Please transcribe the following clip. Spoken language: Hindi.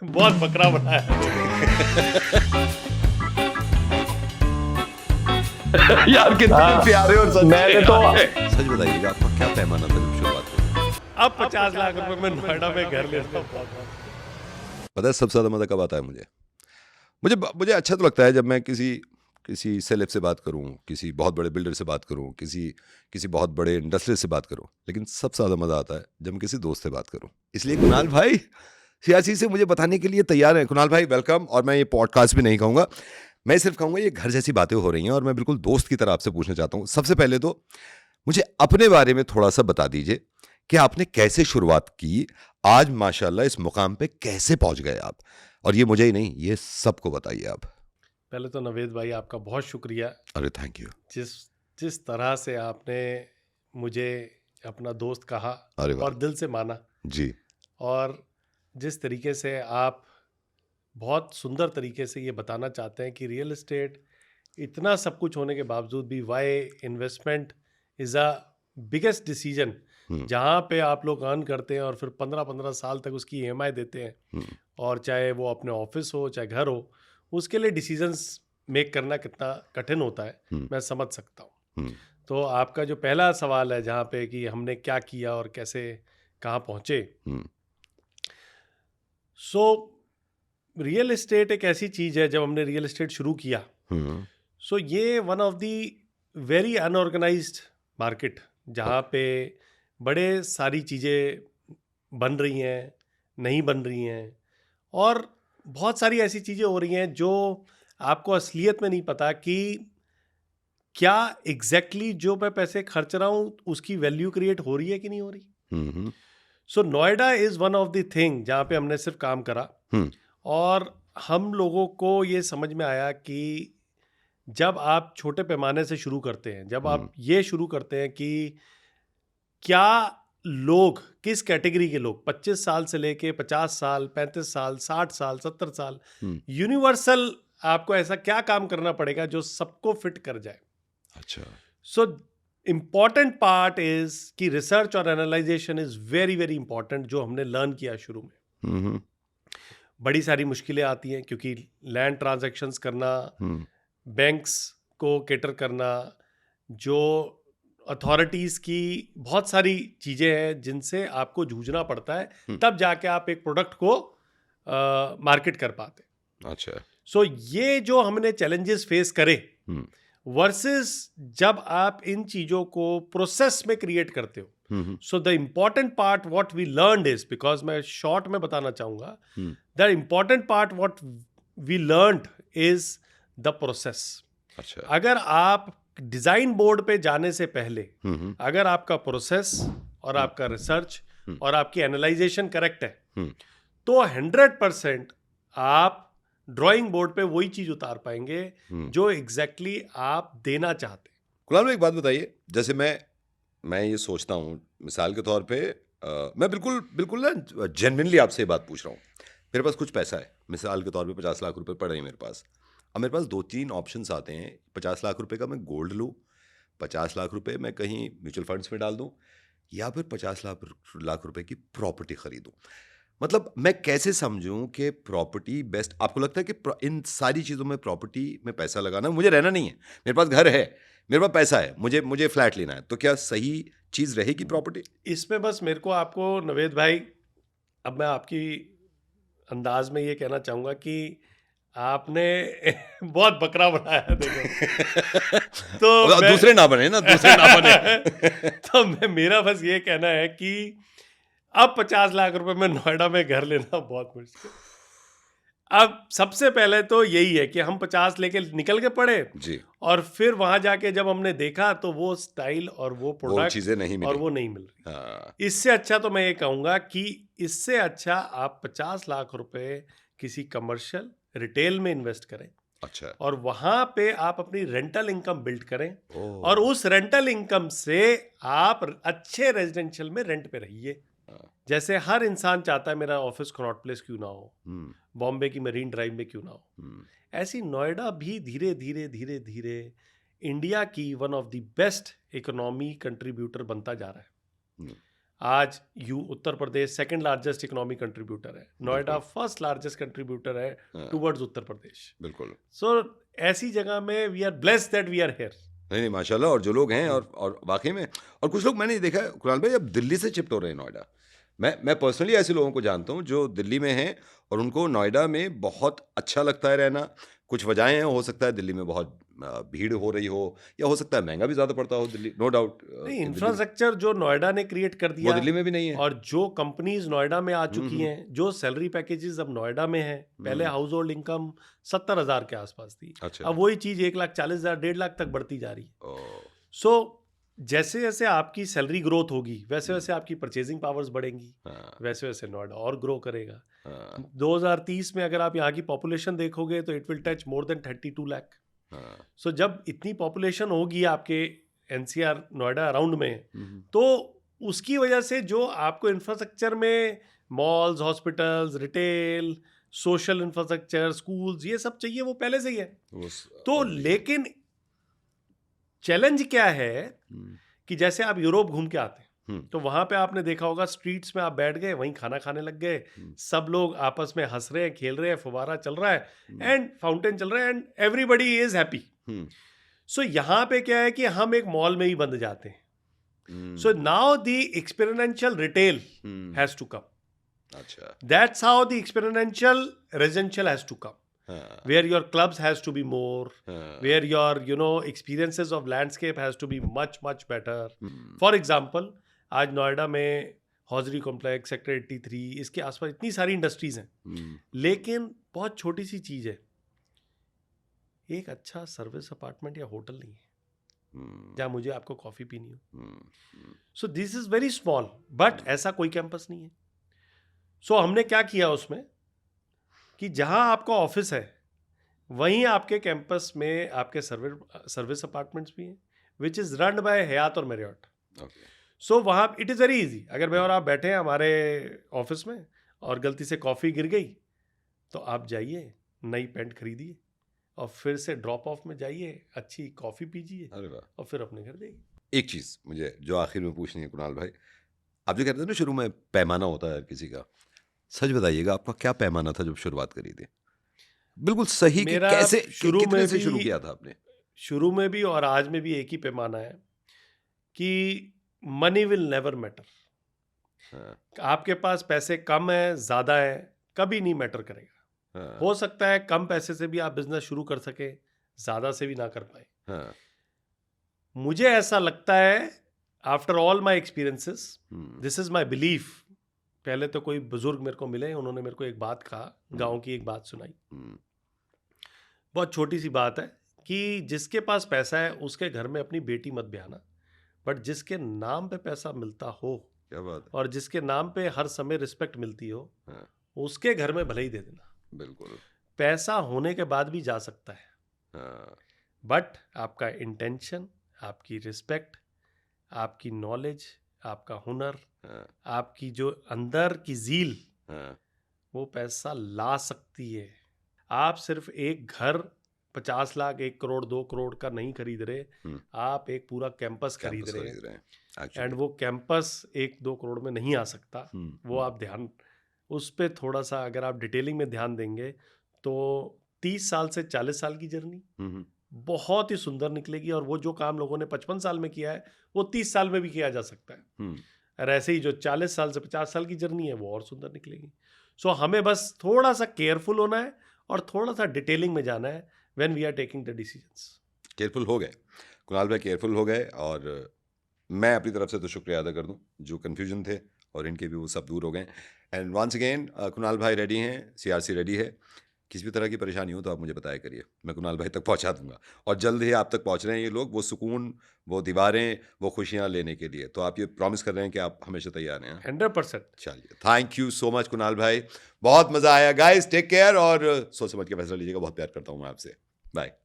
बहुत बकरा बनाया। यार कितने हाँ, प्यारे और सच्चे मैंने तो सच बताइएगा, आपका क्या पैमाना था जब शुरुआत हुई? अब 50 लाख रुपए में नोएडा में घर लेता हूँ। पता है सबसे ज्यादा मजा कब आता है मुझे? मुझे अच्छा तो लगता है जब मैं किसी सेलेब से बात करूं, किसी बहुत बड़े बिल्डर से बात करूं, किसी बहुत बड़े इंडस्ट्रियल से बात करूं, लेकिन सबसे ज़्यादा मज़ा आता है जब मैं किसी दोस्त से बात करूं। इसलिए कुणाल भाई सियासी से मुझे बताने के लिए तैयार हैं। कुणाल भाई वेलकम। और मैं ये पॉडकास्ट भी नहीं कहूँगा, मैं सिर्फ कहूँगा ये घर जैसी बातें हो रही हैं और मैं बिल्कुल दोस्त की तरह आपसे पूछना चाहता हूँ। सबसे पहले तो मुझे अपने बारे में थोड़ा सा बता दीजिए कि आपने कैसे शुरुआत की, आज माशाल्लाह इस मुकाम पे कैसे पहुंच गए आप। और ये मुझे ही नहीं, ये सबको बताइए आप। पहले तो नवेद भाई आपका बहुत शुक्रिया, अरे थैंक यू। जिस तरह से आपने मुझे अपना दोस्त कहा अरे वाह और दिल से माना, जी। और जिस तरीके से आप बहुत सुंदर तरीके से ये बताना चाहते हैं कि रियल एस्टेट इतना सब कुछ होने के बावजूद भी why investment is a biggest decision, जहाँ पे आप लोग अर्न करते हैं और फिर 15-15 साल तक उसकी ईएमआई देते हैं, और चाहे वो अपने ऑफिस हो चाहे घर हो, उसके लिए डिसीजंस मेक करना कितना कठिन होता है मैं समझ सकता हूँ। तो आपका जो पहला सवाल है जहाँ पे कि हमने क्या किया और कैसे कहाँ पहुँचे, सो रियल एस्टेट एक ऐसी चीज़ है, जब हमने रियल एस्टेट शुरू किया सो ये one of the very unorganised market, जहाँ पे बड़े सारी चीज़ें बन रही हैं, नहीं बन रही हैं, और बहुत सारी ऐसी चीज़ें हो रही हैं जो आपको असलियत में नहीं पता कि क्या एग्जैक्टली जो मैं पैसे खर्च रहा हूँ उसकी वैल्यू क्रिएट हो रही है कि नहीं हो रही। So Noida is one of the thing जहाँ पे हमने सिर्फ काम करा, और हम लोगों को ये समझ में आया कि जब आप छोटे पैमाने से शुरू करते हैं, जब आप ये शुरू करते हैं कि क्या लोग, किस कैटेगरी के लोग 25 साल से लेके 50 साल, 35 साल, 60 साल, 70 साल, यूनिवर्सल आपको ऐसा क्या काम करना पड़ेगा जो सबको फिट कर जाए। अच्छा। सो इम्पॉर्टेंट पार्ट इज कि रिसर्च और analysation is very very important, जो हमने लर्न किया शुरू में। बड़ी सारी मुश्किलें आती हैं क्योंकि लैंड ट्रांजैक्शंस करना, बैंक्स को केटर करना, जो अथॉरिटीज़ की बहुत सारी चीज़ें हैं जिनसे आपको जूझना पड़ता है, तब जाके आप एक प्रोडक्ट को मार्केट कर पाते। अच्छा। सो ये जो हमने चैलेंजेस फेस करे वर्सेस जब आप इन चीज़ों को प्रोसेस में क्रिएट करते हो, so the important part what we learned is, because मैं शॉर्ट में बताना चाहूँगा, the important part what we learned is the process. अच्छा। अगर आप डिजाइन बोर्ड पे जाने से पहले अगर आपका प्रोसेस और आपका रिसर्च और आपकी एनालाइजेशन करेक्ट है, तो 100% आप ड्राइंग बोर्ड पे वही चीज उतार पाएंगे जो एग्जैक्टली आप देना चाहते हैं। कुणाल भाई एक बात बताइए, जैसे मैं ये सोचता हूँ मिसाल के तौर पे, मैं बिल्कुल ना जेन्युइनली आपसे ये बात पूछ रहा हूँ। मेरे पास कुछ पैसा है, मिसाल के तौर पे 50 लाख रुपए पड़े हैं मेरे पास। अब मेरे पास 2-3 ऑप्शंस आते हैं। 50 लाख रुपए का मैं गोल्ड लूँ, 50 लाख रुपए मैं कहीं म्यूचुअल फंड्स में डाल दूँ, या फिर 50 लाख रुपए की प्रॉपर्टी खरीदूँ। मतलब मैं कैसे समझूं कि प्रॉपर्टी बेस्ट? आपको लगता है कि इन सारी चीज़ों में प्रॉपर्टी में पैसा लगाना, मुझे रहना नहीं है, मेरे पास घर है, मेरे पास पैसा है, मुझे फ्लैट लेना है, तो क्या सही चीज़ रहेगी प्रॉपर्टी? इसमें बस मेरे को आपको नवेद भाई, अब मैं आपकी अंदाज में ये कहना चाहूँगा कि आपने बहुत बकरा बनाया है, देखो। तो दूसरे ना बने ना, दूसरे ना बने। तो मेरा बस ये कहना है कि अब 50 लाख रुपए में नोएडा में घर लेना बहुत मुश्किल। अब सबसे पहले तो यही है कि हम 50 लेके निकल के पड़े, जी। और फिर वहां जाके जब हमने देखा तो वो स्टाइल और वो प्रोडक्ट चीज़ें नहीं मिली और वो नहीं मिल रही। हाँ। इससे अच्छा तो मैं ये कहूंगा कि इससे अच्छा आप 50 लाख रुपए किसी कमर्शियल रिटेल में इन्वेस्ट करें, अच्छा। और वहां पे आप अपनी रेंटल इनकम बिल्ड करें, ओह। और उस रेंटल इनकम से आप अच्छे रेजिडेंशियल में रेंट पे रहिए। जैसे हर इंसान चाहता है मेरा ऑफिस कनॉट प्लेस क्यों ना हो, बॉम्बे की मरीन ड्राइव में क्यों ना हो, ऐसी नोएडा भी धीरे धीरे धीरे धीरे इंडिया की one of the best economy contributor बनता जा रहा है। आज Uttar Pradesh second largest economic contributor है, नोएडा फर्स्ट लार्जेस्ट कंट्रीब्यूटर है टुवर्ड्स उत्तर प्रदेश। बिल्कुल। सो ऐसी जगह में we are blessed that we are here. नहीं माशाल्लाह, और जो लोग हैं और वाकई में, और कुछ लोग मैंने देखा है कुणाल भाई, अब दिल्ली से शिफ्ट हो रहे हैं नोएडा। मैं पर्सनली ऐसे लोगों को जानता हूँ जो दिल्ली में हैं और उनको नोएडा में बहुत अच्छा लगता है रहना। कुछ वजहें हैं, हो सकता है दिल्ली में बहुत भीड़ हो रही हो, या हो सकता है महंगा भी ज़्यादा पड़ता हो दिल्ली, नो डाउट। नहीं, इंफ्रास्ट्रक्चर जो नोएडा ने क्रिएट कर दिया वो दिल्ली में भी नहीं है, और जो कंपनीज नोएडा में आ चुकी हैं, जो सैलरी पैकेजेस अब नोएडा में है, पहले हाउस होल्ड इनकम 70,000 के आसपास थी, अच्छा। अब वही चीज 1,40,000 1.5 लाख तक बढ़ती जा रही है। सो जैसे जैसे आपकी सैलरी ग्रोथ होगी वैसे वैसे आपकी परचेजिंग पावर्स बढ़ेंगी, वैसे वैसे नोएडा और ग्रो करेगा। 2030 में अगर आप यहाँ की पॉपुलेशन देखोगे तो it will touch more than 32 lakh. So जब इतनी पॉपुलेशन होगी आपके एनसीआर नोएडा अराउंड में, तो उसकी वजह से जो आपको इंफ्रास्ट्रक्चर में malls, hospitals, retail, social infrastructure, schools, ये सब चाहिए, वो पहले से ही है। तो लेकिन चैलेंज क्या है कि जैसे आप यूरोप घूम के आते हैं तो वहां पे आपने देखा होगा स्ट्रीट्स में आप बैठ गए, वहीं खाना खाने लग गए, सब लोग आपस में हंस रहे हैं, खेल रहे हैं, फुवारा चल रहा है एंड फाउंटेन चल रहा है एंड एवरीबडी इज हैप्पी। सो यहाँ पे क्या है कि हम एक मॉल में ही बंद जाते हैं। So now the experiential retail has to come. अच्छा, that's how the experiential residential has to come, where your clubs has to be more, where your experiences of landscape has to be much better. For example, आज नोएडा में हॉजरी कॉम्प्लेक्स, सेक्टर 83, इसके आसपास इतनी सारी इंडस्ट्रीज हैं, लेकिन बहुत छोटी सी चीज है, एक अच्छा सर्विस अपार्टमेंट या होटल नहीं है जहाँ मुझे आपको कॉफी पीनी हो। So this is very small, but ऐसा कोई कैंपस नहीं है। सो हमने क्या किया उसमें कि जहां आपका ऑफिस है वहीं आपके कैंपस में आपके सर्विस अपार्टमेंट्स भी हैं, विच इज रन बाय हयात और मैरियट। सो वहाँ इट इज़ वेरी इजी, अगर मैं और आप बैठे हैं हमारे ऑफिस में और गलती से कॉफ़ी गिर गई तो आप जाइए, नई पेंट खरीदिए और फिर से ड्रॉप ऑफ में जाइए, अच्छी कॉफ़ी पीजिए और फिर अपने घर जाइए। एक चीज़ मुझे जो आखिर में पूछनी है कुणाल भाई, आप जो कहते थे ना शुरू में पैमाना होता है किसी का, सच बताइएगा आपका क्या पैमाना था जब शुरुआत करी थी? बिल्कुल सही, कि कैसे कितने से शुरू किया था आपने? शुरू में भी और आज में भी एक ही पैमाना है कि मनी विल नेवर मैटर। आपके पास पैसे कम है, ज्यादा है, कभी नहीं मैटर करेगा। हो सकता है कम पैसे से भी आप बिजनेस शुरू कर सके, ज्यादा से भी ना कर पाए। मुझे ऐसा लगता है after all my experiences, this is my belief. पहले तो कोई बुजुर्ग मेरे को मिले, उन्होंने मेरे को एक बात कहा, गांव की एक बात सुनाई, बहुत छोटी सी बात है कि जिसके पास पैसा है उसके घर में अपनी बेटी मत ब्याहना, बट जिसके नाम पे पैसा मिलता हो, क्या बात है, और जिसके नाम पे हर समय रिस्पेक्ट मिलती हो, उसके घर में भले ही दे देना। बिल्कुल, पैसा होने के बाद भी जा सकता है, बट आपका इंटेंशन, आपकी रिस्पेक्ट, आपकी नॉलेज, आपका हुनर, आपकी जो अंदर की ज़ील, वो पैसा ला सकती है। आप सिर्फ एक घर 50 लाख, 1 करोड़, 2 करोड़ का नहीं खरीद रहे, आप एक पूरा कैंपस खरीद रहे हैं। एंड वो कैंपस 1-2 करोड़ में नहीं आ सकता। वो आप ध्यान उस पर थोड़ा सा अगर आप डिटेलिंग में ध्यान देंगे तो 30 साल से 40 साल की जर्नी बहुत ही सुंदर निकलेगी, और वो जो काम लोगों ने 55 साल में किया है वो 30 साल में भी किया जा सकता है। और ऐसे ही जो 40 साल से 50 साल की जर्नी है वो और सुंदर निकलेगी। सो हमें बस थोड़ा सा केयरफुल होना है और थोड़ा सा डिटेलिंग में जाना है when we are taking the decisions. Careful हो गए कुणाल भाई, केयरफुल हो गए, और मैं अपनी तरफ से तो शुक्रिया अदा कर दूं, जो कन्फ्यूजन थे और इनके भी वो सब दूर हो गए। एंड वंस अगेन कुणाल भाई रेडी हैं, CRC रेडी है। किसी भी तरह की परेशानी हो तो आप मुझे बताया करिए, मैं कुणाल भाई तक पहुंचा दूंगा, और जल्द ही आप तक पहुंच रहे हैं ये लोग, वो सुकून, वो दीवारें, वो खुशियां लेने के लिए। तो आप ये प्रॉमिस कर रहे हैं कि आप हमेशा तैयार हैं? 100%। चलिए, thank you so much Kunal भाई, बहुत मज़ा आया। गाइस टेक केयर और सोच समझ के फैसला लीजिएगा। बहुत प्यार करता हूँ मैं आपसे। बाय।